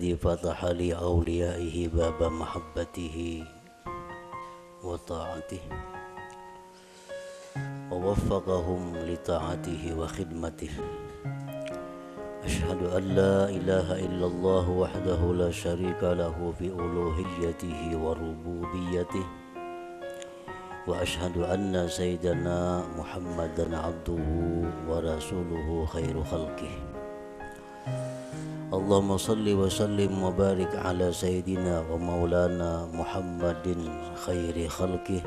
الذي فتح لأوليائه باب محبته وطاعته ووفقهم لطاعته وخدمته. أشهد أن لا إله إلا الله وحده لا شريك له في ألوهيته وربوبيته، وأشهد أن سيدنا محمدا عبده ورسوله خير خلقه. اللهم صل وسلم وبارك على سيدنا ومولانا محمد خير خلقه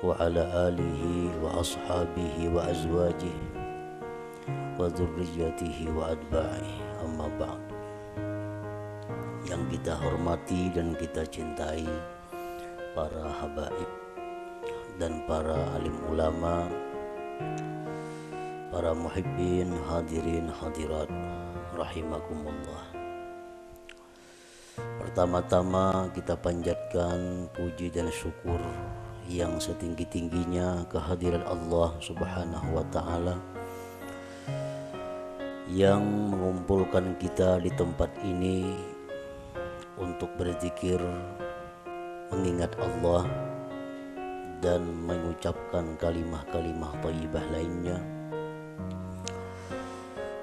وعلى آله وأصحابه وأزواجه وذريته وأتباعه. Amma ba'd. Yang kita hormati dan kita cintai para habaib dan para alim ulama, para muhibbin, hadirin hadirat rahimakumullah. Pertama-tama kita panjatkan puji dan syukur yang setinggi-tingginya kehadiran Allah Subhanahu wa ta'ala yang mengumpulkan kita di tempat ini untuk berzikir, mengingat Allah dan mengucapkan kalimah-kalimah thayyibah lainnya.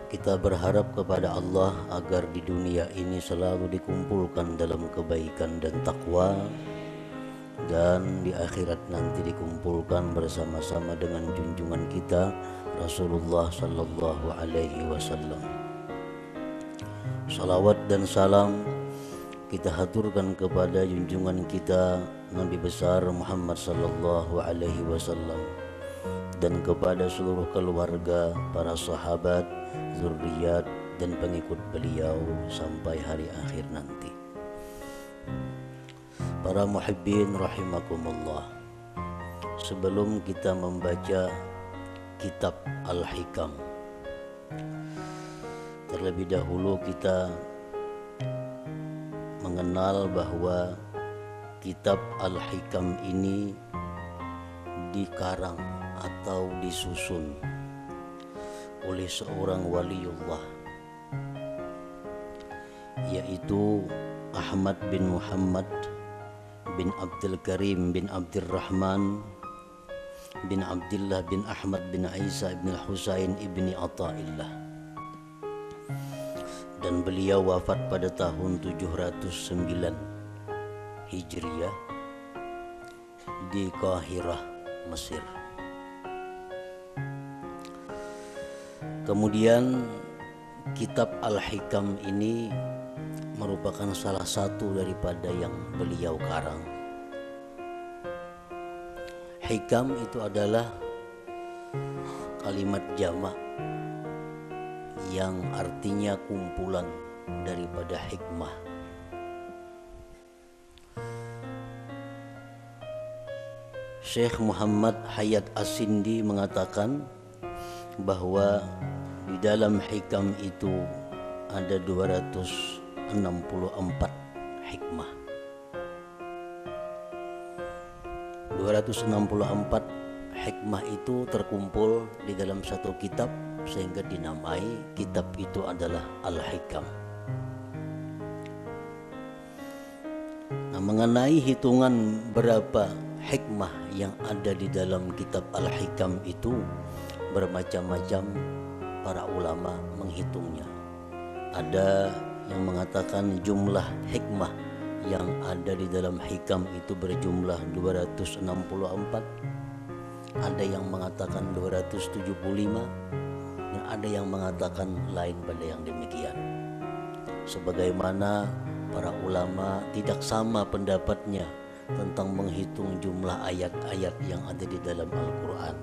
Kita berharap kepada Allah agar di dunia ini selalu dikumpulkan dalam kebaikan dan takwa, dan di akhirat nanti dikumpulkan bersama-sama dengan junjungan kita Rasulullah sallallahu alaihi wasallam. Salawat dan salam kita haturkan kepada junjungan kita Nabi besar Muhammad sallallahu alaihi wasallam dan kepada seluruh keluarga, para sahabat, zuriat dan pengikut beliau sampai hari akhir nanti. Para muhibbin rahimakumullah, sebelum kita membaca kitab Al-Hikam, terlebih dahulu kita mengenal bahwa kitab Al-Hikam ini dikarang atau disusun oleh seorang waliullah, yaitu Ahmad bin Muhammad bin Abdul Karim bin Abdurrahman bin Abdullah bin Ahmad bin Isa bin Husain ibni Athaillah, dan beliau wafat pada tahun 709 Hijriah di Kahirah, Mesir. Kemudian kitab Al-Hikam ini merupakan salah satu daripada yang beliau karang. Hikam itu adalah kalimat jamak yang artinya kumpulan daripada hikmah. Syekh Muhammad Hayat As-Sindi mengatakan bahwa di dalam hikam itu ada 264 hikmah. 264 hikmah itu terkumpul di dalam satu kitab sehingga dinamai kitab itu adalah Al-Hikam. Nah, mengenai hitungan berapa hikmah yang ada di dalam kitab Al-Hikam itu bermacam-macam para ulama menghitungnya. Ada yang mengatakan jumlah hikmah yang ada di dalam hikam itu berjumlah 264, ada yang mengatakan 275, dan ada yang mengatakan lain pada yang demikian. Sebagaimana para ulama tidak sama pendapatnya tentang menghitung jumlah ayat-ayat yang ada di dalam Al-Quran.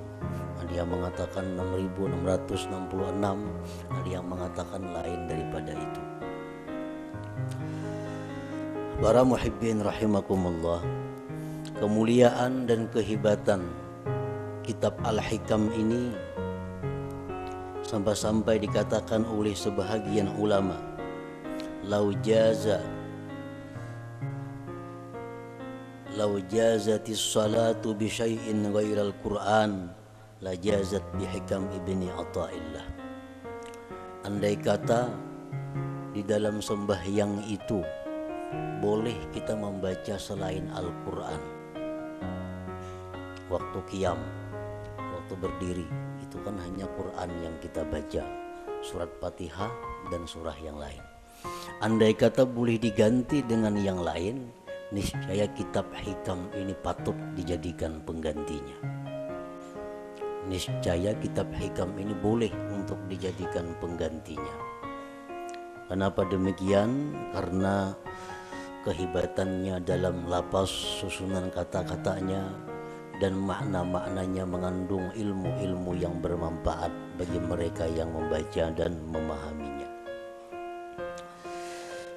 Ada yang mengatakan 6.666, ada yang mengatakan lain daripada itu. Para muhibbin rahimakumullah, kemuliaan dan kehebatan kitab Al-Hikam ini sampai-sampai dikatakan oleh sebahagian ulama, lau jazatis salatu bi syai'in ghairal Qur'an la jazat bi hikam ibni Athaillah. Andai kata di dalam sembahyang itu boleh kita membaca selain Al-Quran. Waktu qiyam, waktu berdiri, itu kan hanya Quran yang kita baca, surat Fatihah dan surah yang lain. Andai kata boleh diganti dengan yang lain, niscaya kitab hikam ini patut dijadikan penggantinya. Niscaya kitab hikam ini boleh untuk dijadikan penggantinya. Kenapa demikian? Karena kehebatannya dalam lapas, susunan kata-katanya, dan makna-maknanya mengandung ilmu-ilmu yang bermanfaat bagi mereka yang membaca dan memahaminya.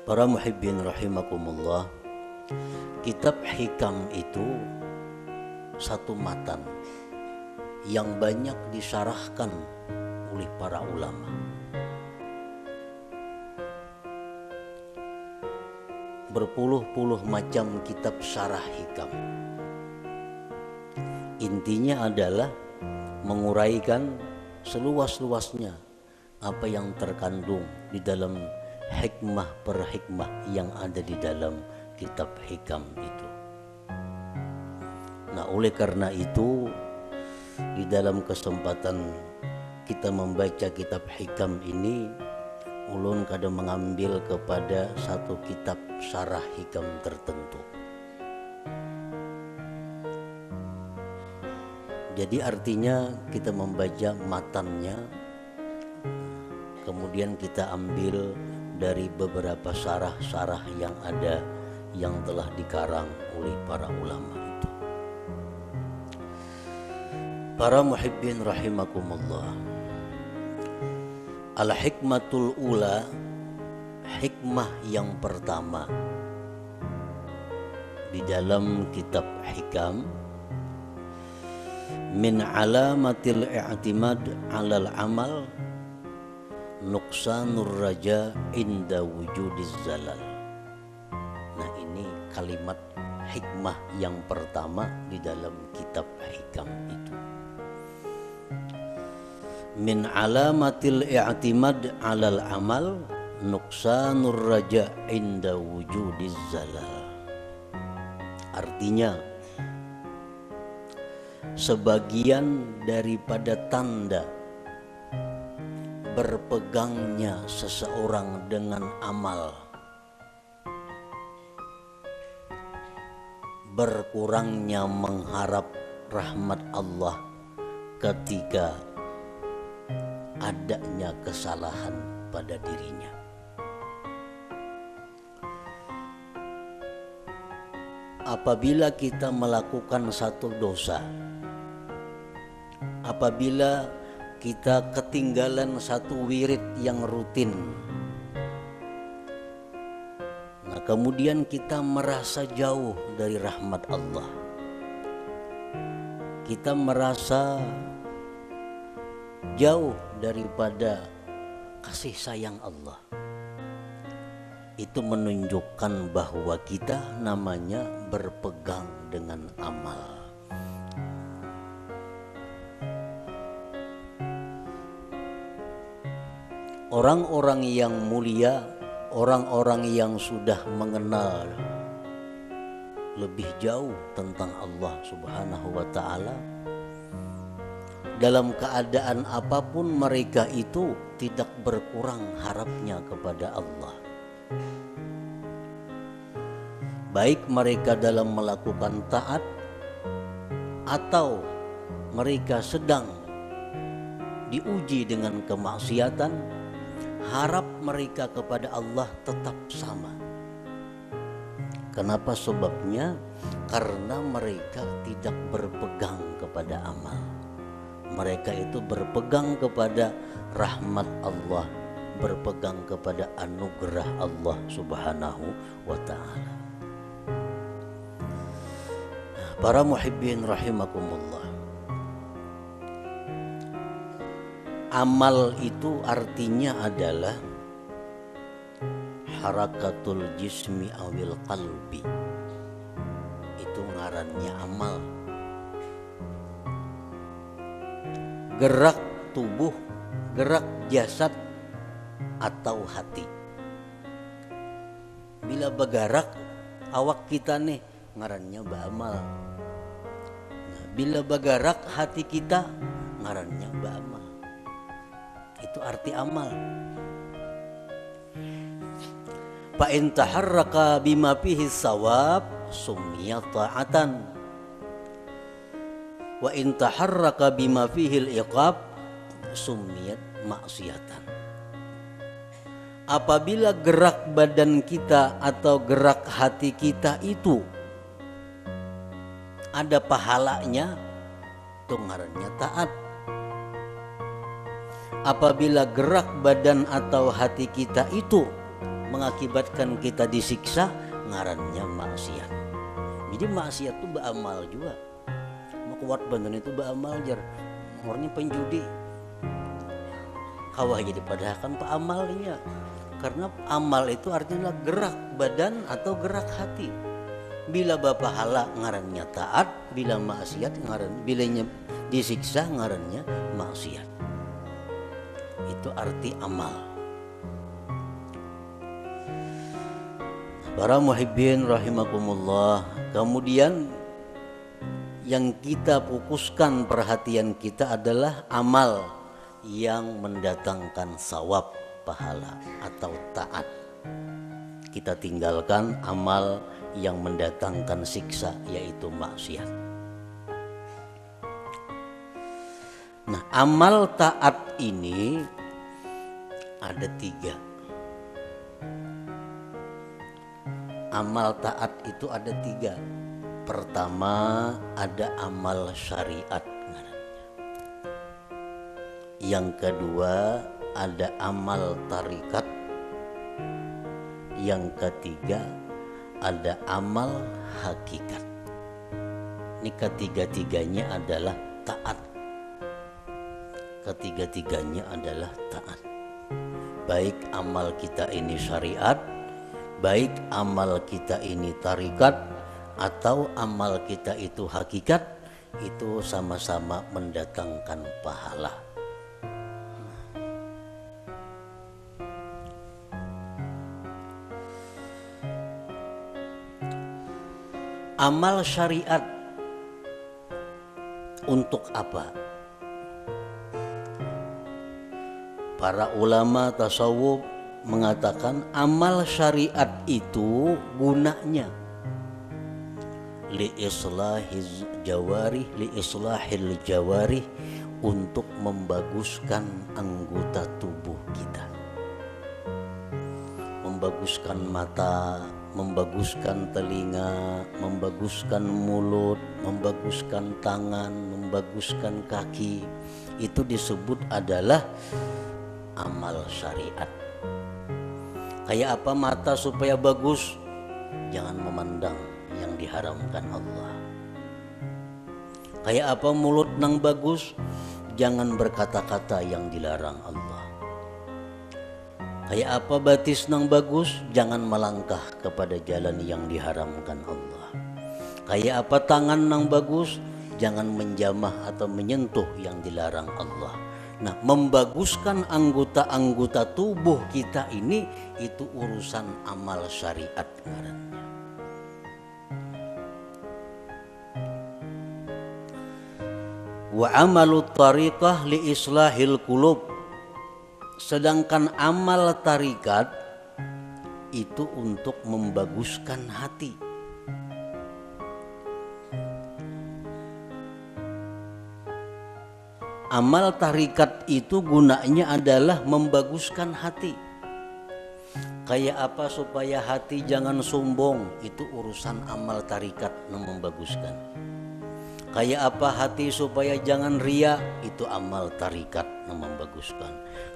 Para muhibbin rahimakumullah, kitab hikam itu satu matan yang banyak disyarahkan oleh para ulama. Berpuluh-puluh macam kitab syarah hikam. Intinya adalah menguraikan seluas-luasnya apa yang terkandung di dalam hikmah per hikmah yang ada di dalam kitab hikam itu. Nah, oleh karena itu, di dalam kesempatan kita membaca kitab hikam ini, ulun kadang mengambil kepada satu kitab syarah hikam tertentu. Jadi artinya kita membaca matannya, kemudian kita ambil dari beberapa syarah-syarah yang ada yang telah dikarang oleh para ulama itu. Para muhibbin rahimakumullah, al-hikmatul ula, hikmah yang pertama di dalam kitab hikam, min alamatil i'timad 'alal amal nuqsanur raja inda wujudiz zalal. Nah, ini kalimat hikmah yang pertama di dalam kitab hikam itu. Min alamatil i'timad 'alal amal nuqsanur raja inda wujudiz zalal. Artinya, sebagian daripada tanda berpegangnya seseorang dengan amal, berkurangnya mengharap rahmat Allah ketika adanya kesalahan pada dirinya. Apabila kita melakukan satu dosa, apabila kita ketinggalan satu wirid yang rutin, nah kemudian kita merasa jauh dari rahmat Allah, kita merasa jauh daripada kasih sayang Allah, itu menunjukkan bahwa kita namanya berpegang dengan amal. Orang-orang yang mulia, orang-orang yang sudah mengenal lebih jauh tentang Allah Subhanahu wa ta'ala, dalam keadaan apapun mereka itu tidak berkurang harapnya kepada Allah. Baik mereka dalam melakukan taat atau mereka sedang diuji dengan kemaksiatan, harap mereka kepada Allah tetap sama. Kenapa sebabnya? Karena mereka tidak berpegang kepada amal. Mereka itu berpegang kepada rahmat Allah, berpegang kepada anugerah Allah Subhanahu wa ta'ala. Para muhibbin rahimakumullah, amal itu artinya adalah harakatul jismi awil qalbi. Itu ngarannya amal. Gerak tubuh, gerak jasad atau hati. Bila bagarak awak kita nih ngarannya ba'amal. Nah, bila bagarak hati kita ngarannya ba'amal. Itu arti amal. Fa in taharraka bima fihi sawab summiya ta'atan. Wa in taharraka bima fihi al-iqab summiyat maksiatan. Apabila gerak badan kita atau gerak hati kita itu ada pahalanya, itu ngarannya taat. Apabila gerak badan atau hati kita itu mengakibatkan kita disiksa, ngarannya maksiat. Jadi maksiat itu beramal juga. Kuat badan itu beramal jar. Orangnya penjudi. Kawah jadi padahal pak amalnya. Karena amal itu artinya gerak badan atau gerak hati. Bila bapahala ngarannya taat, bila maksiat ngaran, bilanya disiksa ngarannya maksiat. Itu arti amal. Para muhibbin rahimakumullah. Kemudian yang kita fokuskan perhatian kita adalah amal yang mendatangkan sawab, pahala atau taat. Kita tinggalkan amal yang mendatangkan siksa, yaitu maksiat. Nah, amal taat ini ada 3. Amal taat itu ada 3. Pertama ada amal syariat. Yang kedua ada amal tarikat. Yang ketiga ada amal hakikat. Ini ketiga-tiganya adalah taat. Ketiga-tiganya adalah taat. Baik amal kita ini syariat, baik amal kita ini tarikat, atau amal kita itu hakikat, itu sama-sama mendatangkan pahala. Amal syariat untuk apa? Para ulama tasawuf mengatakan amal syariat itu gunanya li islahil jawarih, untuk membaguskan anggota tubuh kita. Membaguskan mata, membaguskan telinga, membaguskan mulut, membaguskan tangan, membaguskan kaki. Itu disebut adalah amal syariat. Kayak apa mata supaya bagus? Jangan memandang yang diharamkan Allah. Kayak apa mulut nang bagus? Jangan berkata-kata yang dilarang Allah. Kayak apa batis nang bagus? Jangan melangkah kepada jalan yang diharamkan Allah. Kayak apa tangan nang bagus? Jangan menjamah atau menyentuh yang dilarang Allah. Nah, membaguskan anggota-anggota tubuh kita ini, itu urusan amal syariat ngarannya. Wa amalut tariqah li islahil qulub. Sedangkan amal tarikat itu untuk membaguskan hati. Amal tarikat itu gunanya adalah membaguskan hati. Kayak apa supaya hati jangan sombong, itu urusan amal tarikat yang membaguskan. Kayak apa hati supaya jangan ria, itu amal tarikat yang membaguskan.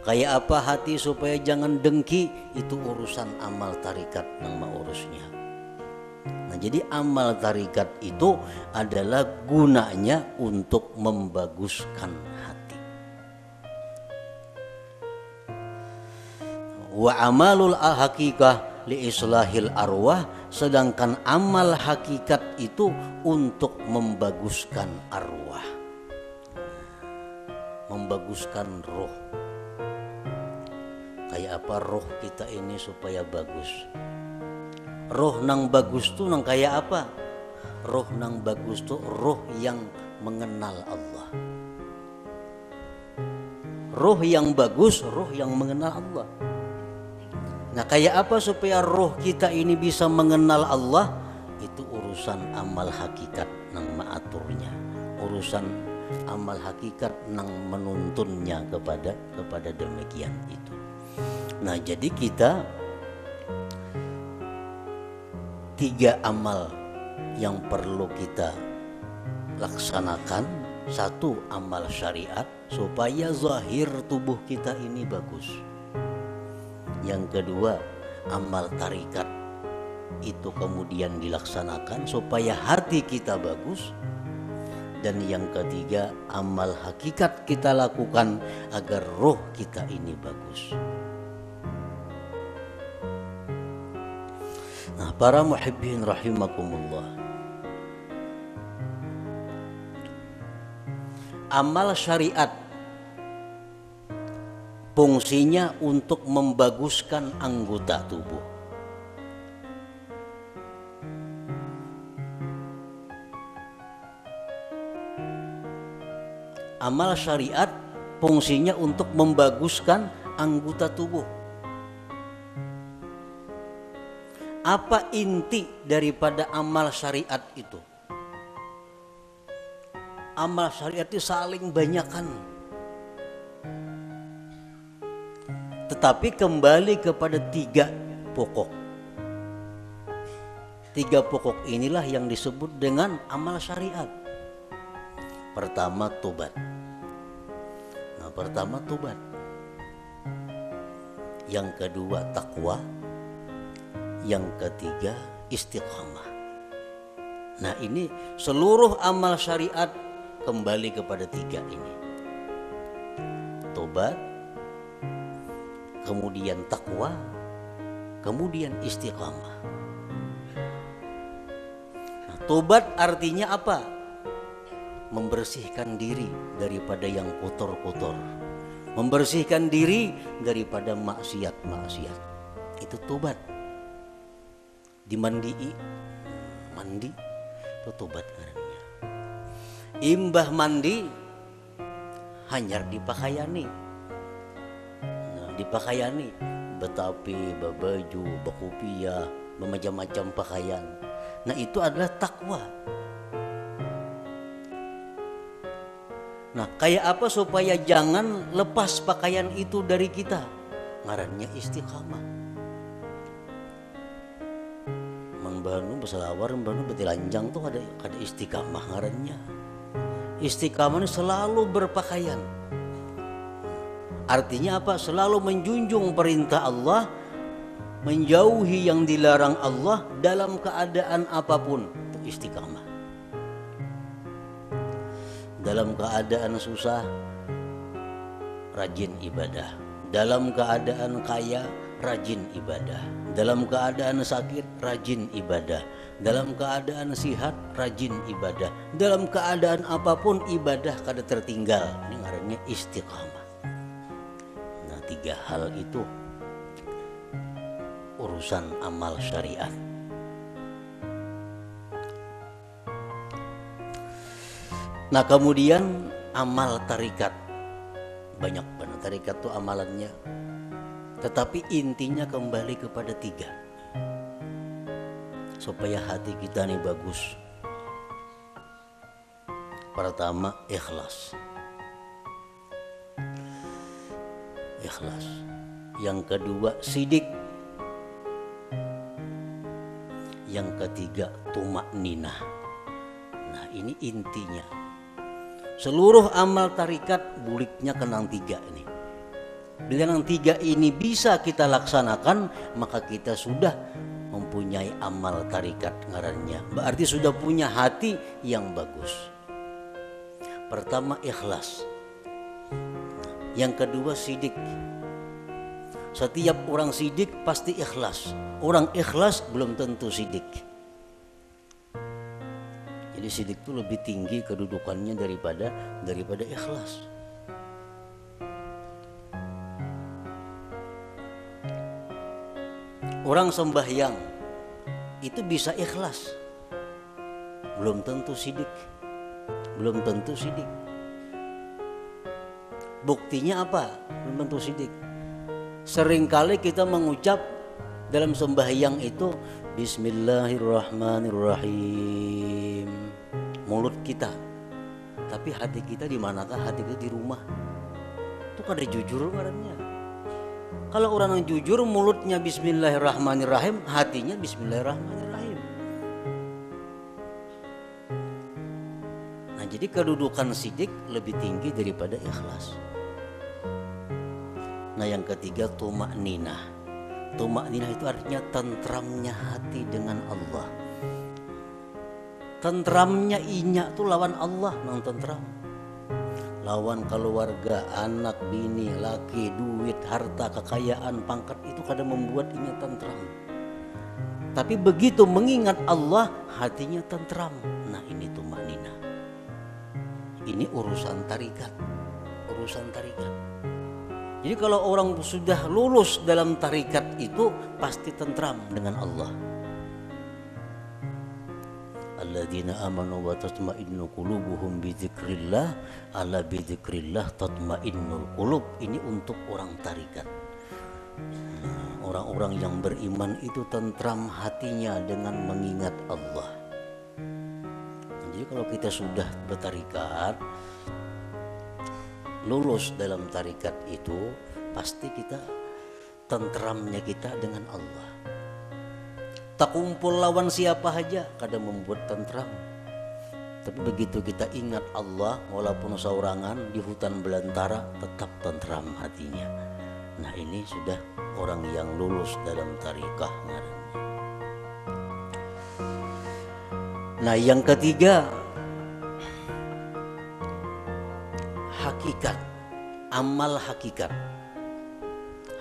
Kayak apa hati supaya jangan dengki, itu urusan amal tarikat yang mengurusnya. Nah, jadi amal tarikat itu adalah gunanya untuk membaguskan hati. Wa amalul hakikah li islahil arwah. Sedangkan amal hakikat itu untuk membaguskan arwah, membaguskan roh. Kayak apa roh kita ini supaya bagus? Roh nang bagus tuh nang kayak apa? Roh nang bagus tuh roh yang mengenal Allah. Roh yang bagus, roh yang mengenal Allah. Nah, kayak apa supaya roh kita ini bisa mengenal Allah? Itu urusan amal hakikat nang maaturnya, urusan amal hakikat nang menuntunnya kepada demikian itu. Nah, jadi kita 3 amal yang perlu kita laksanakan. 1, amal syariat supaya zahir tubuh kita ini bagus. Yang kedua, amal tarikat itu kemudian dilaksanakan supaya hati kita bagus. Dan yang ketiga, amal hakikat kita lakukan agar roh kita ini bagus. Nah, para muhibbin rahimakumullah, amal syariat fungsinya untuk membaguskan anggota tubuh. Amal syariat fungsinya untuk membaguskan anggota tubuh. Apa inti daripada amal syariat itu? Amal syariat itu saling banyakan. Tetapi kembali kepada 3 pokok. 3 pokok inilah yang disebut dengan amal syariat. Pertama, tobat. Nah, pertama tobat. Yang kedua, takwa. Yang ketiga, istiqamah. Nah, ini seluruh amal syariat kembali kepada 3 ini. Tobat, kemudian takwa, kemudian istiqamah. Nah, tobat artinya apa? Membersihkan diri daripada yang kotor-kotor, membersihkan diri daripada maksiat-maksiat. Itu tobat. Mandi itu tobat karena imbah mandi hanyar dipakaiani. Nah, dipakaiani betapi, babaju, bakupia, bermacam-macam pakaian. Nah, itu adalah takwa. Nah, kayak apa supaya jangan lepas pakaian itu dari kita? Ngarannya istiqamah. Membanu beselawar, membanu betilanjang tuh ada istiqamah ngarannya. Istiqamah ini selalu berpakaian. Artinya apa? Selalu menjunjung perintah Allah, menjauhi yang dilarang Allah dalam keadaan apapun. Itu istiqamah. Dalam keadaan susah, rajin ibadah. Dalam keadaan kaya, rajin ibadah. Dalam keadaan sakit, rajin ibadah. Dalam keadaan sihat, rajin ibadah. Dalam keadaan apapun ibadah kada tertinggal. Ini ngarannya istiqamah. Nah, 3 hal itu urusan amal syariat. Nah, kemudian amal tarikat. Banyak banget tarikat tuh amalannya. Tetapi intinya kembali kepada 3. Supaya hati kita ini bagus. Pertama, ikhlas. Ikhlas. Yang kedua, sidik. Yang ketiga, tumakninah. Nah, ini intinya. Seluruh amal tarikat buliknya kenang 3 ini. Bila yang 3 ini bisa kita laksanakan, maka kita sudah mempunyai amal tarikat ngarannya. Berarti sudah punya hati yang bagus. Pertama, ikhlas. Yang kedua, sidik. Setiap orang sidik pasti ikhlas. Orang ikhlas belum tentu sidik. Jadi sidik itu lebih tinggi kedudukannya daripada ikhlas. Orang sembahyang itu bisa ikhlas, belum tentu sidik. Belum tentu sidik. Buktinya apa? Belum tentu sidik. Seringkali kita mengucap dalam sembahyang itu Bismillahirrahmanirrahim, mulut kita, tapi hati kita di manakah? Hati kita di rumah. Itu kada jujur orangnya. Kalau orang yang jujur, mulutnya Bismillahirrahmanirrahim, hatinya Bismillahirrahmanirrahim. Nah, jadi kedudukan sidik lebih tinggi daripada ikhlas. Nah, yang ketiga tumakninah. Tumakninah itu artinya tentramnya hati dengan Allah. Tentramnya inya tuh lawan Allah, nang tentram. Lawan keluarga, anak, bini, laki, duit, harta, kekayaan, pangkat itu kadang membuat inya tentram. Tapi begitu mengingat Allah, hatinya tentram. Nah, ini tumakninah. Ini urusan tarikat. Urusan tarikat. Jadi kalau orang sudah lulus dalam tarikat itu pasti tentram dengan Allah. Alladzina amanu wa tatma'innu qulubuhum bi dzikrillah, ala bi dzikrillah tatma'innul qulub. Ini untuk orang tarikat. Orang-orang yang beriman itu tentram hatinya dengan mengingat Allah. Jadi kalau kita sudah bertarikat, lulus dalam tarikat itu, pasti kita tentramnya kita dengan Allah. Tak kumpul lawan siapa aja kadang membuat tentram. Tapi begitu kita ingat Allah, walaupun saurangan di hutan belantara, tetap tentram hatinya. Nah, ini sudah orang yang lulus dalam tarikah ngarannya. Nah, yang ketiga, hakikat, amal hakikat.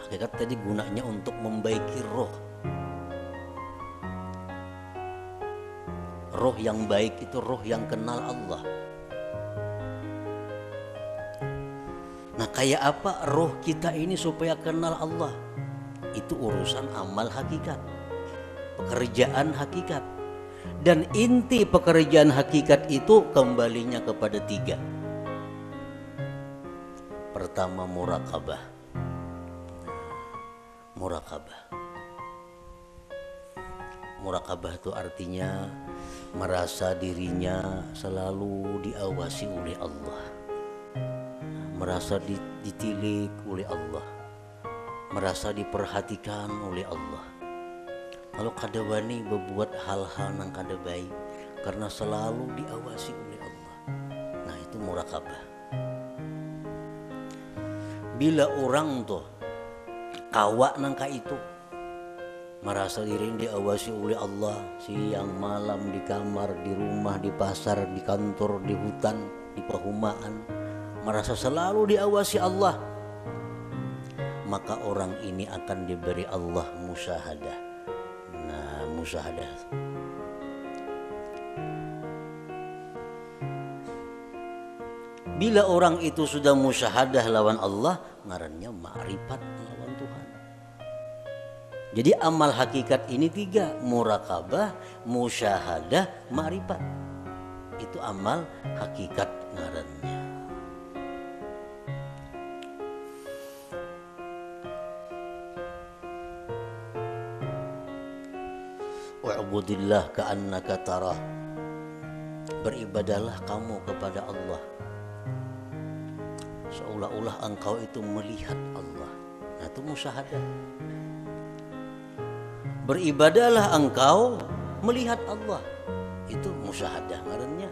Hakikat tadi gunanya untuk membaiki roh. Roh yang baik itu roh yang kenal Allah. Nah, kayak apa roh kita ini supaya kenal Allah? Itu urusan amal hakikat, pekerjaan hakikat. Dan inti pekerjaan hakikat itu kembalinya kepada tiga. Pertama, murakabah. Murakabah. Murakabah itu artinya merasa dirinya selalu diawasi oleh Allah, merasa ditilik oleh Allah, merasa diperhatikan oleh Allah. Kalau kada wani berbuat hal-hal yang kada baik karena selalu diawasi oleh Allah. Nah, itu murakabah. Bila orang tuh kawak nangka itu merasa diri diawasi oleh Allah, siang malam di kamar, di rumah, di pasar, di kantor, di hutan, di perumahan, merasa selalu diawasi Allah, maka orang ini akan diberi Allah musyahadah. Nah, musyahadah bila orang itu sudah musyahadah lawan Allah, ngarannya ma'rifat lawan Tuhan. Jadi amal hakikat ini tiga: murakabah, musyahadah, ma'rifat. Itu amal hakikat ngarannya. Wa'budillah ka'annaka tarah. Beribadahlah kamu kepada Allah seolah-olah engkau itu melihat Allah. Nah, itu musyahadah. Beribadahlah engkau melihat Allah. Itu musyahadah ngarannya.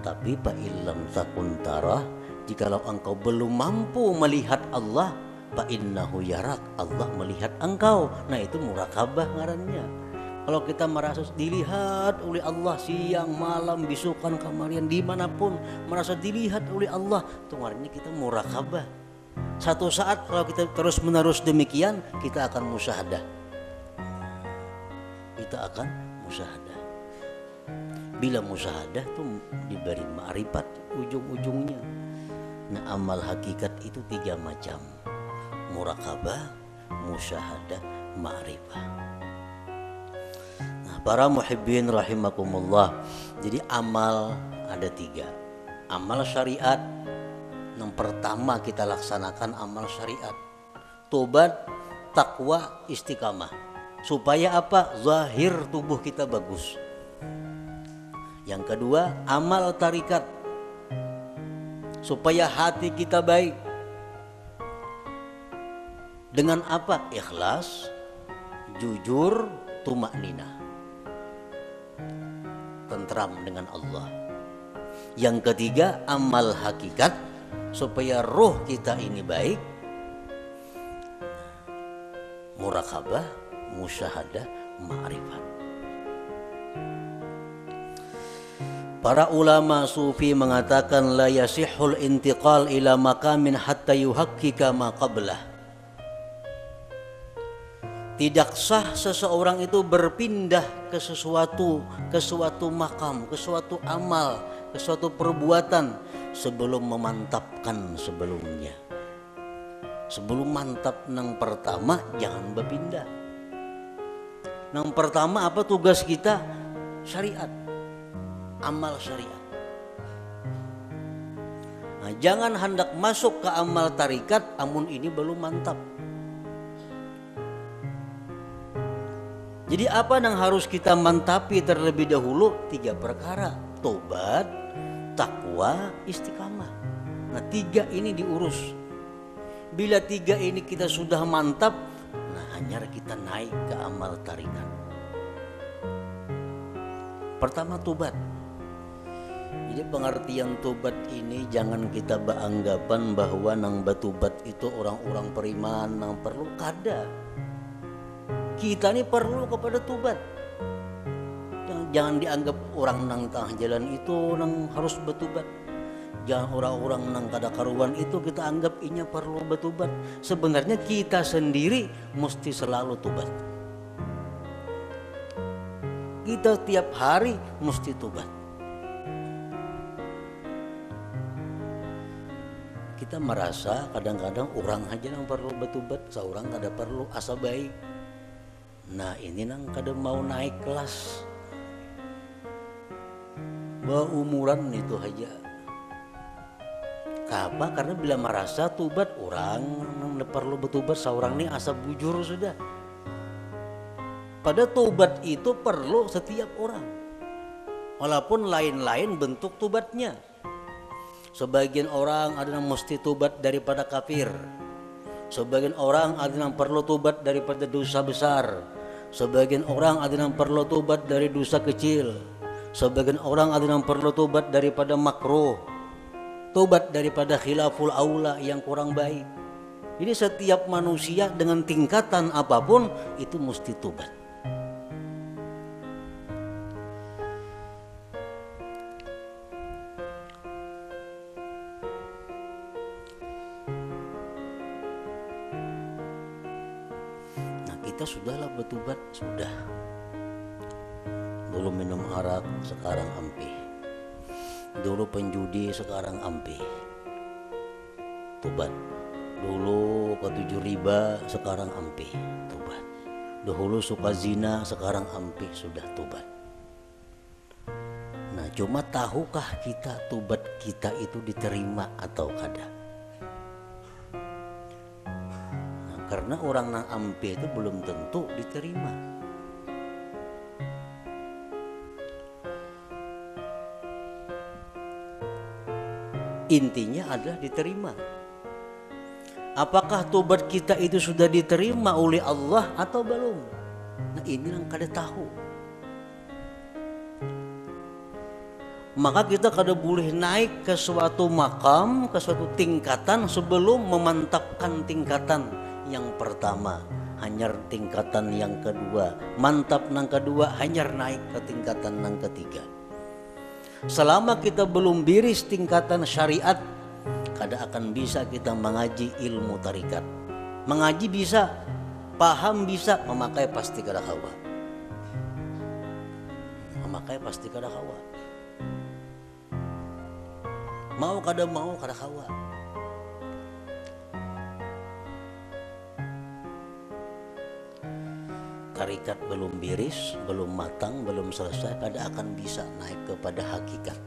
Tapi fa illam takun tarah, jikalau engkau belum mampu melihat Allah, fa innahu yarak, Allah melihat engkau. Nah, itu murakabah ngarannya. Kalau kita merasa dilihat oleh Allah siang malam, bisukan, kamarian, dimanapun merasa dilihat oleh Allah, itu ngarannya kita murakabah. Satu saat kalau kita terus menerus demikian, kita akan musyahadah. Kita akan musyahadah. Bila musyahadah itu diberi ma'rifat ujung-ujungnya. Nah, amal hakikat itu tiga macam: murakabah, musyahadah, ma'rifah. Nah, para muhibbin rahimakumullah, jadi amal ada 3. Amal syariat, yang pertama kita laksanakan amal syariat, tobat, takwa, istiqamah. Supaya apa? Zahir tubuh kita bagus. Yang kedua, amal tarikat, supaya hati kita baik. Dengan apa? Ikhlas, jujur, tumakninah, tentram dengan Allah. Yang ketiga, amal hakikat, supaya roh kita ini baik. Murakabah, musyahadah, ma'rifat. Para ulama sufi mengatakan la yasihul intiqal ila maqamin hatta yuhaqqika ma qablah. Tidak sah seseorang itu berpindah ke suatu makam, ke suatu amal, ke suatu perbuatan sebelum memantapkan sebelumnya. Sebelum mantap nang pertama jangan berpindah. Nang pertama apa tugas kita? Syariat, amal syariat. Nah, jangan hendak masuk ke amal tarikat amun ini belum mantap. Jadi apa yang harus kita mantapi terlebih dahulu? 3 perkara, tobat, takwa, istiqamah. Nah 3 ini diurus. Bila 3 ini kita sudah mantap, nah hanya kita naik ke amal tarikat. Pertama tobat. Jadi pengertian tobat ini jangan kita beranggapan bahwa nang batubat itu orang-orang periman nang perlu kada. Kita ini perlu kepada tobat. Jangan dianggap orang nang tengah jalan itu nang harus bertobat. Jangan orang-orang nang kada karuan itu kita anggap inya perlu bertobat. Sebenarnya kita sendiri mesti selalu tobat. Kita tiap hari mesti tobat. Kita merasa kadang-kadang orang aja yang perlu bertobat, seorang kada perlu asa baik. Nah ini nang kada mau naik kelas, umuran itu aja. Kenapa? Karena bila merasa tobat orang nang perlu bertobat, seorang ini asa bujur sudah. Pada tobat itu perlu setiap orang, walaupun lain-lain bentuk tobatnya. Sebagian orang ada yang mesti tobat daripada kafir. Sebagian orang ada yang perlu tobat daripada dosa besar. Sebagian orang ada yang perlu tobat dari dosa kecil. Sebagian orang ada yang perlu tobat daripada makruh. Tobat daripada khilaful aula yang kurang baik. Jadi setiap manusia dengan tingkatan apapun itu mesti tobat. Kita sudahlah bertobat, sudah. Dulu minum arak, sekarang ampi. Dulu penjudi, sekarang ampi. Tobat. Dulu ketujuh riba, sekarang ampi. Tobat. Dahulu suka zina, sekarang ampi, sudah tobat. Nah, cuma tahukah kita tobat kita itu diterima atau kada? Karena orang nang ampe itu belum tentu diterima. Intinya adalah diterima. Apakah tobat kita itu sudah diterima oleh Allah atau belum? Nah ini yang kada tahu. Maka kita kada boleh naik ke suatu makam, ke suatu tingkatan sebelum memantapkan tingkatan yang pertama, hanyar tingkatan yang kedua, mantap nang kedua, hanyar naik ke tingkatan nang ketiga. Selama kita belum biris tingkatan syariat, kada akan bisa kita mengaji ilmu tarikat. Mengaji bisa, paham bisa, memakai pasti kada hawa. Memakai pasti kada hawa. Mau kada hawa. tarikat belum biris, belum matang, belum selesai, kada akan bisa naik kepada hakikat.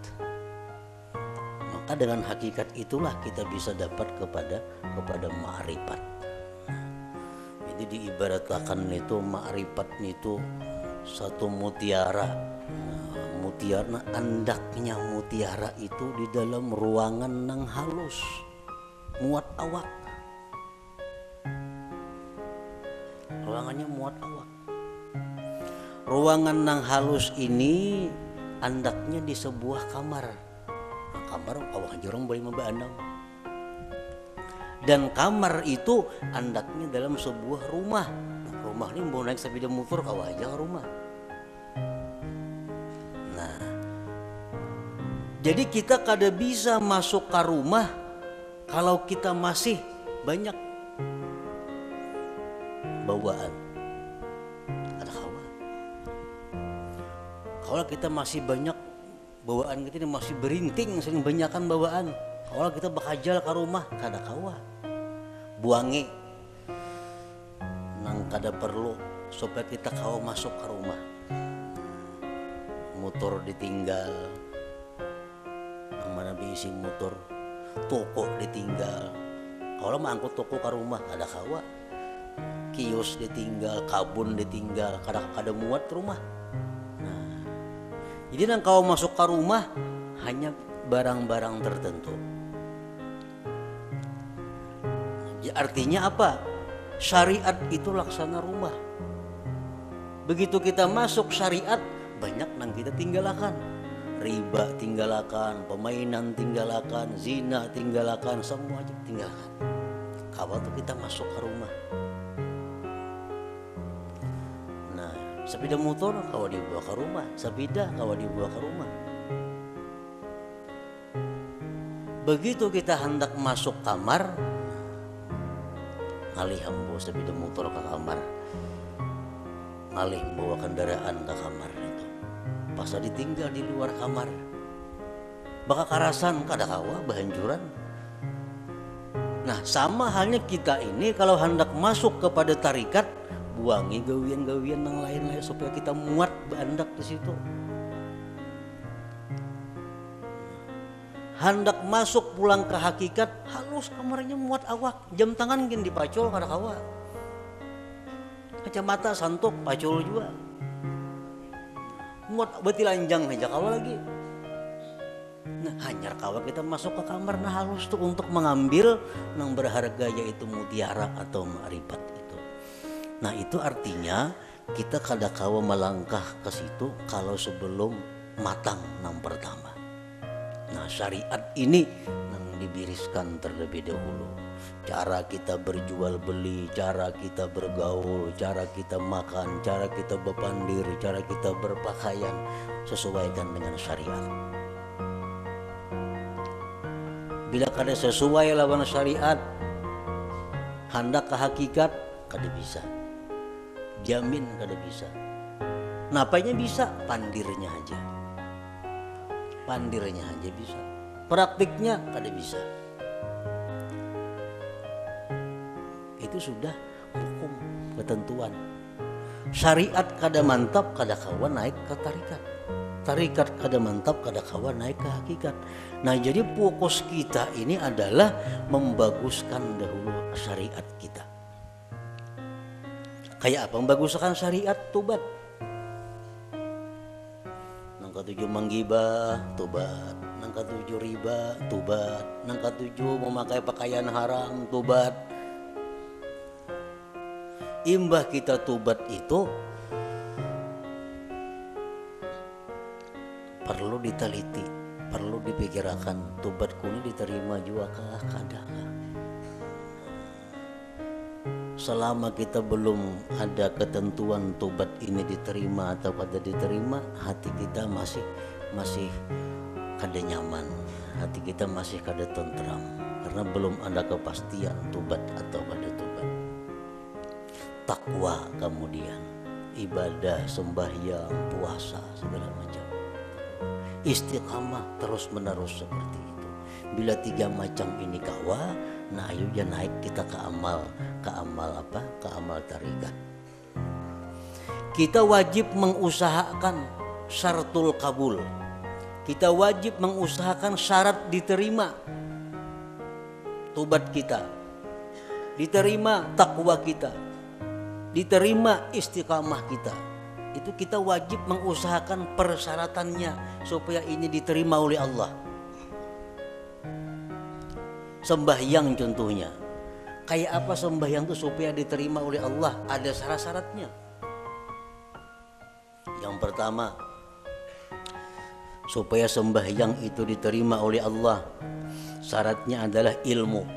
Maka dengan hakikat itulah kita bisa dapat kepada ma'rifat. Jadi diibaratkan itu ma'rifat itu satu mutiara. Mutiara, andaknya mutiara itu di dalam ruangan nang halus, muat awak. Ruangannya muat awak. Ruangan nang halus ini andaknya di sebuah kamar. Nah, kamar awak jorong boleh membaandang. Dan kamar itu andaknya dalam sebuah rumah. Nah, rumah ini mau naik sepeda motor kau aja ke rumah. Nah, jadi kita kada bisa masuk ke rumah kalau kita masih banyak bawaan. Ada kawan. Kalau kita masih banyak bawaan kita ini masih berinting, sering banyakan bawaan. Kalau kita bakajal ke rumah, kada kawa. Buangi nang kada perlu supaya kita kawa masuk ke rumah. Motor ditinggal, nang mana diisi motor, toko ditinggal. Kalau mangkut toko ke rumah, kada kawa. Kios ditinggal, kabun ditinggal, kada muat rumah. Nah, jadi nang kau masuk ke rumah hanya barang-barang tertentu. Ya, artinya apa? Syariat itu laksana rumah. Begitu kita masuk syariat, banyak nang kita tinggalkan. Riba tinggalkan, permainan tinggalkan, zina tinggalkan, semua aja tinggalkan. Kalau tuh kita masuk ke rumah. Sepeda motor kalau dibawa ke rumah, sepeda kalau dibawa ke rumah. Begitu kita hendak masuk kamar, ngalih ambo sepeda motor ke kamar, ngalih bawa kendaraan ke kamar itu. Pas ditinggal di luar kamar, bakal karasan kada kawa bahanjuran. Nah, sama halnya kita ini kalau hendak masuk kepada tarikat, buangi gawian-gawian yang lain-lain supaya kita muat bandak di situ. Hendak masuk pulang ke hakikat, halus kamarnya muat awak. Jam tangan gin dipacul kada kawa. Kacamata santuk pacul juga. Muat beti lanjang aja kawa lagi. Nah, hanyar kawa kita masuk ke kamar nah halus tuh untuk mengambil yang berharga yaitu mutiara atau ma'rifat. Nah, itu artinya kita kada kawa melangkah ke situ kalau sebelum matang nang pertama. Nah, syariat ini nang dibiriskan terlebih dahulu. Cara kita berjual beli, cara kita bergaul, cara kita makan, cara kita berpandir, cara kita berpakaian sesuaikan dengan syariat. Bila kada sesuai lawan syariat, hendak ke hakikat kada bisa. Jamin kada bisa. Napanya bisa? Pandirnya aja. Pandirnya aja bisa. Praktiknya kada bisa. Itu sudah hukum, ketentuan. Syariat kada mantap, kada kawan naik ke tarikat. Tarikat kada mantap, kada kawan naik ke hakikat. Nah, jadi fokus kita ini adalah membaguskan dahulu syariat kita. Kayak apa membaguskan syariat? Tobat. Nang ketujuh menggibah, tobat. Nang ketujuh riba, tobat. Nang ketujuh memakai pakaian haram, tobat. Imbah kita tobat itu perlu diteliti, perlu dipikirkan. Tobatku ini diterima juga kah? Kada kah? Selama kita belum ada ketentuan tobat ini diterima atau kada diterima, hati kita masih kada nyaman, hati kita masih kada tentram karena belum ada kepastian tobat atau kada tobat. Takwa, kemudian ibadah, sembahyang, puasa, segala macam. Istiqamah terus menerus seperti itu. Bila 3 macam ini kawa, nah ayo ya naik kita ke amal apa? Ke amal tarikat. kita wajib mengusahakan syaratul kabul. Kita wajib mengusahakan syarat diterima tobat kita, diterima takwa kita, diterima istiqamah kita. Itu kita wajib mengusahakan persyaratannya supaya ini diterima oleh Allah. Sembahyang contohnya, kayak apa sembahyang itu supaya diterima oleh Allah? Ada syarat-syaratnya. Yang pertama, supaya sembahyang itu diterima oleh Allah, syaratnya adalah ilmu.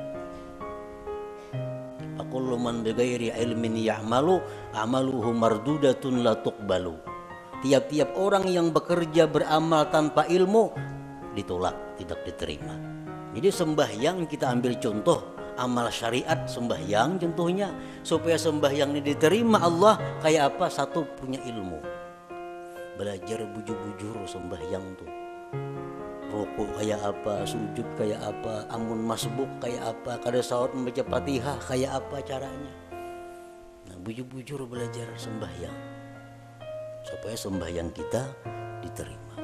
Kullu man bighairi ilmin ya'malu amaluhu mardudatun la tuqbalu. Tiap-tiap orang yang bekerja beramal tanpa ilmu ditolak, tidak diterima. Jadi sembahyang kita ambil contoh amal syariat sembahyang contohnya, supaya sembahyang ini diterima Allah kayak apa? Satu, punya ilmu, belajar bujur-bujur sembahyang tuh, rukuk kayak apa, sujud kayak apa, amun masbuk kayak apa, kada salat membaca Fatihah kayak apa caranya. Nah, bujur-bujur belajar sembahyang supaya sembahyang kita diterima.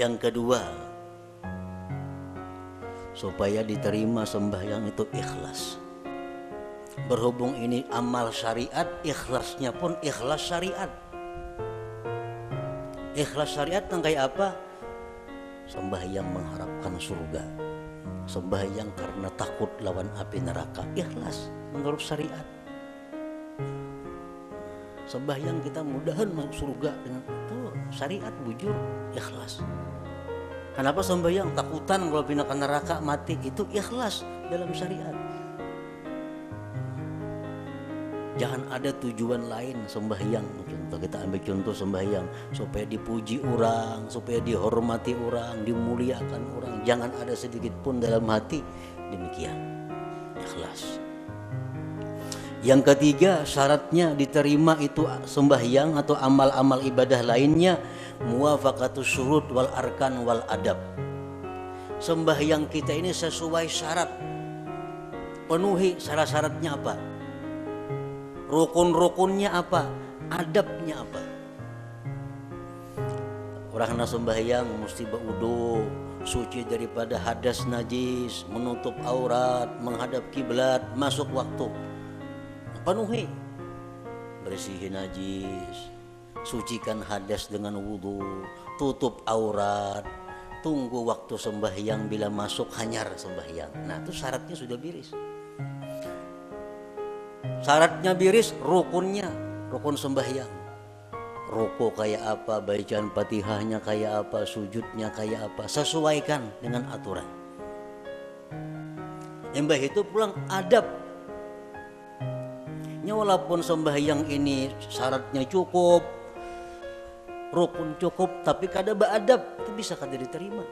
Yang kedua, supaya diterima sembahyang itu ikhlas. Berhubung ini amal syariat, ikhlasnya pun ikhlas syariat. Ikhlas syariat yang kayak apa? Sembahyang mengharapkan surga, sembahyang karena takut lawan api neraka, ikhlas menurut syariat. Sembahyang kita mudahan masuk surga dengan itu syariat, bujur, ikhlas. Kenapa sembahyang? Takutan kalau pindah ke neraka mati, itu ikhlas dalam syariat. Jangan ada tujuan lain sembahyang. Contoh, kita ambil contoh sembahyang supaya dipuji orang, supaya dihormati orang, dimuliakan orang. Jangan ada sedikit pun dalam hati demikian. Ikhlas. Yang ketiga, syaratnya diterima itu sembahyang atau amal-amal ibadah lainnya, muwafaqatus syurut wal arkan wal adab. Sembahyang kita ini sesuai syarat, penuhi syarat-syaratnya apa, rukun-rukunnya apa, adabnya apa. Orang nak sembahyang mesti berwudu, suci daripada hadas najis, menutup aurat, menghadap kiblat, masuk waktu. Penuhi, bersihin najis, sucikan hadas dengan wudu, tutup aurat, tunggu waktu sembahyang, bila masuk hanyar sembahyang. Nah, itu syaratnya sudah biris. Syaratnya biris, rukunnya, rukun sembahyang. Ruku kayak apa, bacaan Fatihahnya kayak apa, sujudnya kayak apa, sesuaikan dengan aturan. Embah itu pulang adab. Walaupun sembahyang ini syaratnya cukup, rukun cukup, tapi kada beradab, itu bisa kada diterima.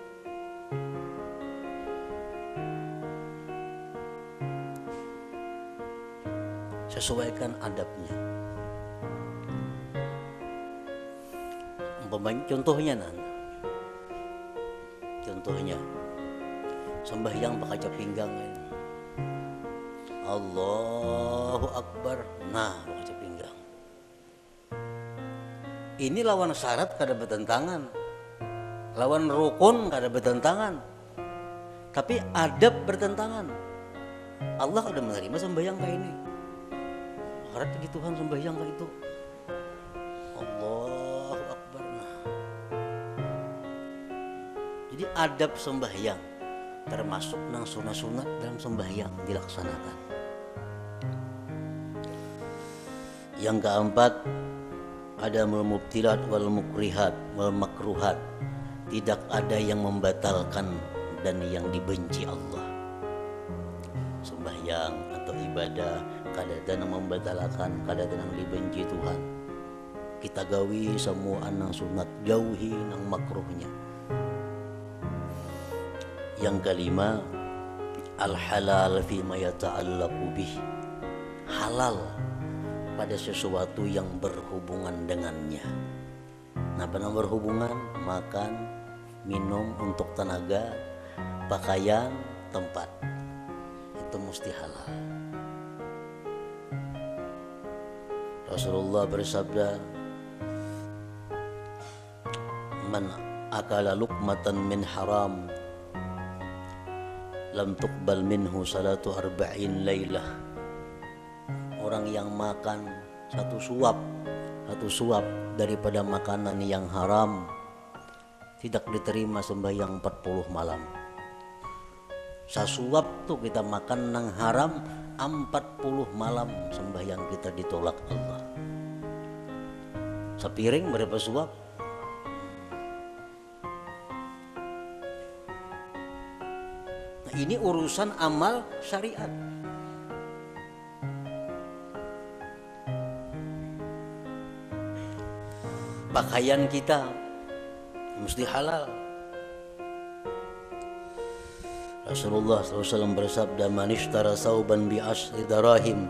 Sesuaikan adabnya. Contohnya contohnya sembahyang pakai pinggang ini. Allahu Akbar, nah baca pinggang. Ini lawan syarat kada bertentangan, lawan rukun kada bertentangan, tapi adab bertentangan. Allah kada menerima sembahyang kayak ini. Akhirat gitu Tuhan sembahyang kayak itu. Allahu Akbar. Nah. Jadi adab sembahyang termasuk nang sunat-sunat dalam sembahyang dilaksanakan. Yang keempat, ada mubtilat wal mukrihat wal makruhat. Tidak ada yang membatalkan dan yang dibenci Allah. Sembahyang atau ibadah kadang membatalkan, kadang dibenci Tuhan. Kita gawi semua nang sunat, jauhi nang makruhnya. Yang kelima, al halal fi ma yata'allaqu bih. Halal pada sesuatu yang berhubungan dengannya. Nah, benar berhubungan, makan, minum untuk tenaga, pakaian, tempat, itu mesti halal. Rasulullah bersabda, man akala luqmatan min haram lam tuqbal minhu salatu arba'in lailah. Orang yang makan satu suap daripada makanan yang haram tidak diterima sembahyang 40 malam. Sasuap tuh kita makan nang haram 40 malam sembahyang kita ditolak Allah. Sepiring berapa suap? Nah, ini urusan amal syariat. Pakaian kita mesti halal. Rasulullah SAW bersabda, man ishtara sauban bi asri darahim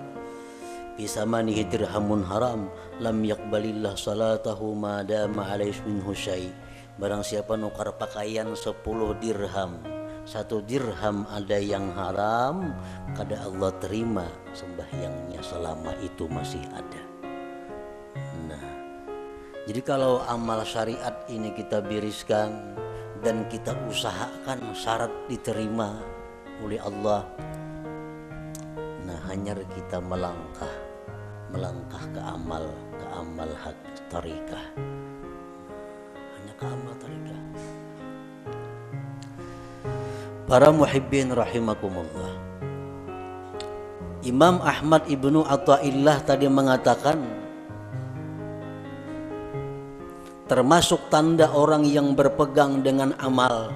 bisamanihi dirhamun haram lam yaqbalillah salatahu ma dama alaihi minhu syai. Barang siapa nukar pakaian 10 dirham, 1 dirham ada yang haram, kada Allah terima sembahyangnya selama itu masih ada. Nah, jadi kalau amal syariat ini kita biriskan dan kita usahakan syarat diterima oleh Allah, nah hanya kita melangkah ke amal hak tarikah, hanya ke amal tarikah. Para muhibbin rahimakumullah, Imam Ahmad ibnu Athaillah tadi mengatakan, termasuk tanda orang yang berpegang dengan amal,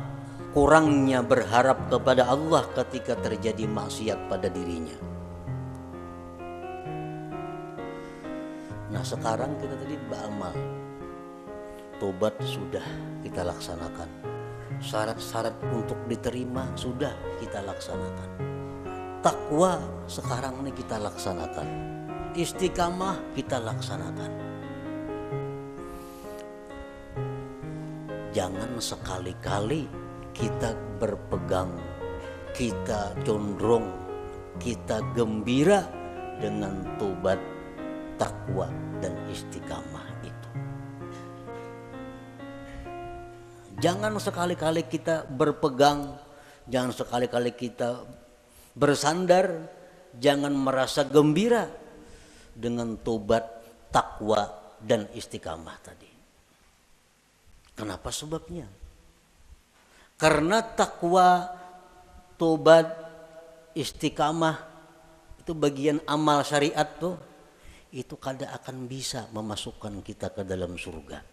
kurangnya berharap kepada Allah ketika terjadi maksiat pada dirinya. Nah sekarang kita tadi beramal, tobat sudah kita laksanakan, syarat-syarat untuk diterima sudah kita laksanakan, takwa sekarang ini kita laksanakan, istiqamah kita laksanakan. Jangan sekali-kali kita berpegang, kita condong, kita gembira dengan tobat, takwa, dan istiqamah itu. Jangan sekali-kali kita berpegang, jangan sekali-kali kita bersandar, jangan merasa gembira dengan tobat, takwa, dan istiqamah tadi. Kenapa sebabnya? Karena takwa, tobat, istiqamah itu bagian amal syariat tuh, itu kada akan bisa memasukkan kita ke dalam surga.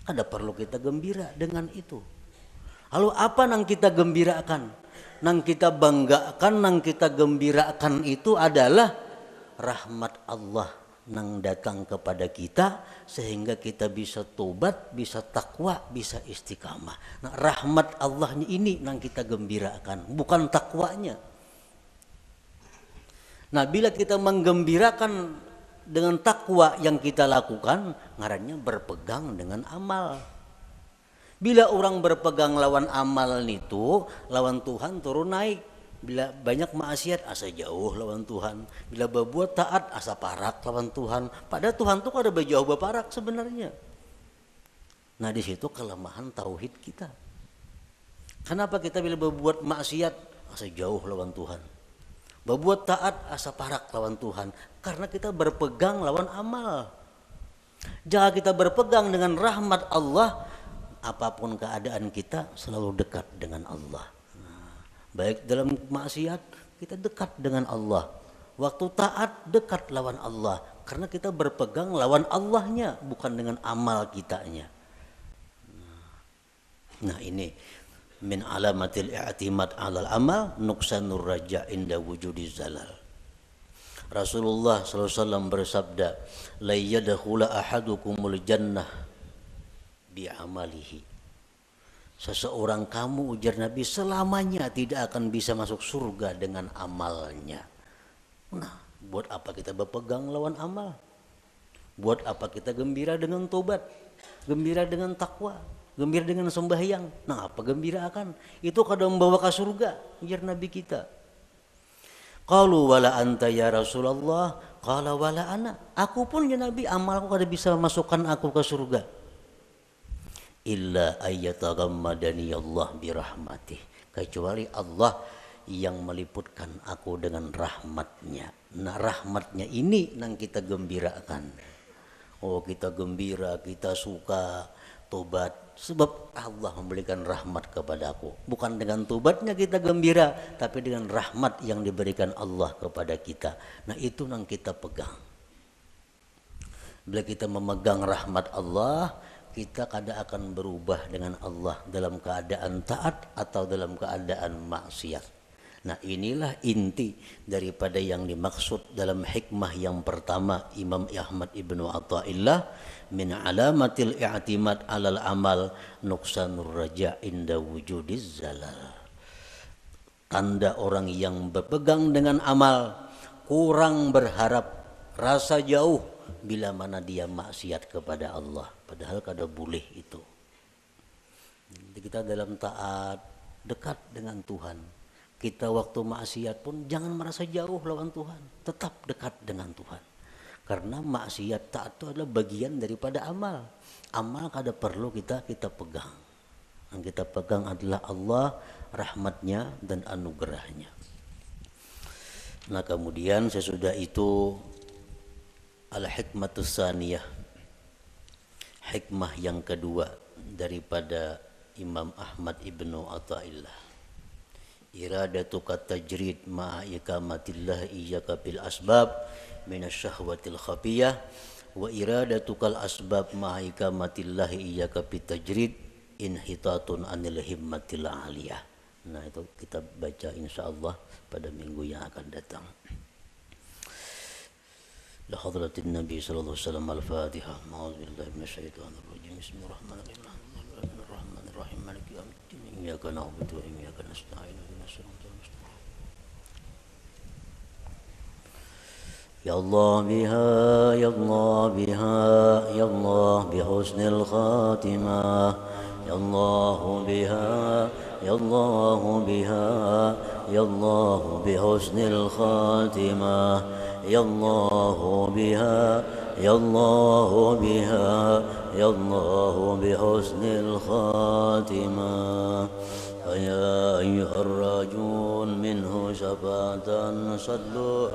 Kada perlu kita gembira dengan itu. Lalu apa nang kita gembirakan, nang kita banggakan, nang kita gembirakan itu adalah rahmat Allah nang datang kepada kita sehingga kita bisa tobat, bisa takwa, bisa istiqamah. Nah, rahmat Allahnya ini nang kita gembirakan, bukan takwanya. Nah, bila kita menggembirakan dengan takwa yang kita lakukan, ngarannya berpegang dengan amal. Bila orang berpegang lawan amal itu, lawan Tuhan turun naik. Bila banyak maksiat asa jauh lawan Tuhan, bila berbuat taat asa parak lawan Tuhan. Padahal Tuhan tuh ada berjauh berparak sebenarnya. Nah di situ kelemahan tauhid kita. Kenapa kita bila berbuat maksiat asa jauh lawan Tuhan, berbuat taat asa parak lawan Tuhan? Karena kita berpegang lawan amal. Jika kita berpegang dengan rahmat Allah, apapun keadaan kita selalu dekat dengan Allah. Baik dalam maksiat kita dekat dengan Allah, waktu taat dekat lawan Allah, karena kita berpegang lawan Allahnya, bukan dengan amal kitanya. Nah ini min alamatil i'timad 'alal amal nuqsanur raja inda wujudi zalal. Rasulullah SAW bersabda, la yadkhula ahadukumul jannah bi amalihi. Seseorang kamu, ujar Nabi, selamanya tidak akan bisa masuk surga dengan amalnya. Nah, buat apa kita berpegang lawan amal? Buat apa kita gembira dengan tobat, gembira dengan takwa, gembira dengan sembahyang? Nah, apa gembira akan? Itu kadang membawa ke surga, ujar Nabi kita. Qalu wala anta ya Rasulullah, qala wala ana. Aku pun ya Nabi, amalku kada bisa masukkan aku ke surga. Illa ayyataghammadani Allah birahmatih, kecuali Allah yang meliputkan aku dengan rahmatnya. Nah rahmatnya ini yang kita gembirakan. Oh kita gembira, kita suka tobat sebab Allah memberikan rahmat kepada aku. Bukan dengan tobatnya kita gembira, tapi dengan rahmat yang diberikan Allah kepada kita. Nah itu yang kita pegang. Bila kita memegang rahmat Allah, kita kada akan berubah dengan Allah dalam keadaan taat atau dalam keadaan maksiat. Nah inilah inti daripada yang dimaksud dalam hikmah yang pertama Imam Ahmad Ibnu Athaillah, min alamatil i'timad alal amal nuqsanur raja inda wujudiz zalal. Tanda orang yang berpegang dengan amal, kurang berharap, rasa jauh bila mana dia maksiat kepada Allah, padahal kada boleh itu. Jadi kita dalam taat dekat dengan Tuhan. Kita waktu maksiat pun jangan merasa jauh lawan Tuhan, tetap dekat dengan Tuhan. Karena maksiat taat itu adalah bagian daripada amal. Amal kada perlu kita pegang. Yang kita pegang adalah Allah, rahmatnya dan anugerahnya. Nah kemudian sesudah itu al-hikmatus saniyah, hikmah yang kedua daripada Imam Ahmad Ibnu Athaillah, iradatuka tajrid ma'a ikamatillah iyyaka bil asbab minasyahwatil khafiyah wa iradatukal asbab ma'a ikamatillah iyyaka bit tajrid inhitatun anil himmatil aliyah. Nah itu kita baca insyaallah pada minggu yang akan datang. لحضرة النبي صلى الله عليه وسلم الفاتحة. أعوذ بالله من الشيطان الرجيم. بسم الله الرحمن الرحيم. مالك يوم الدين. إياك نعبد وإياك نستعين. اهدنا الصراط المستقيم. يا الله بها يا الله بها يا الله بحسن الخاتمة يا الله بها يا الله بها يا الله بحسن الخاتمة يا الله بها يا الله بها يا الله بحسن الخاتمة فيا أيها الراجون منه شفاعة صلوا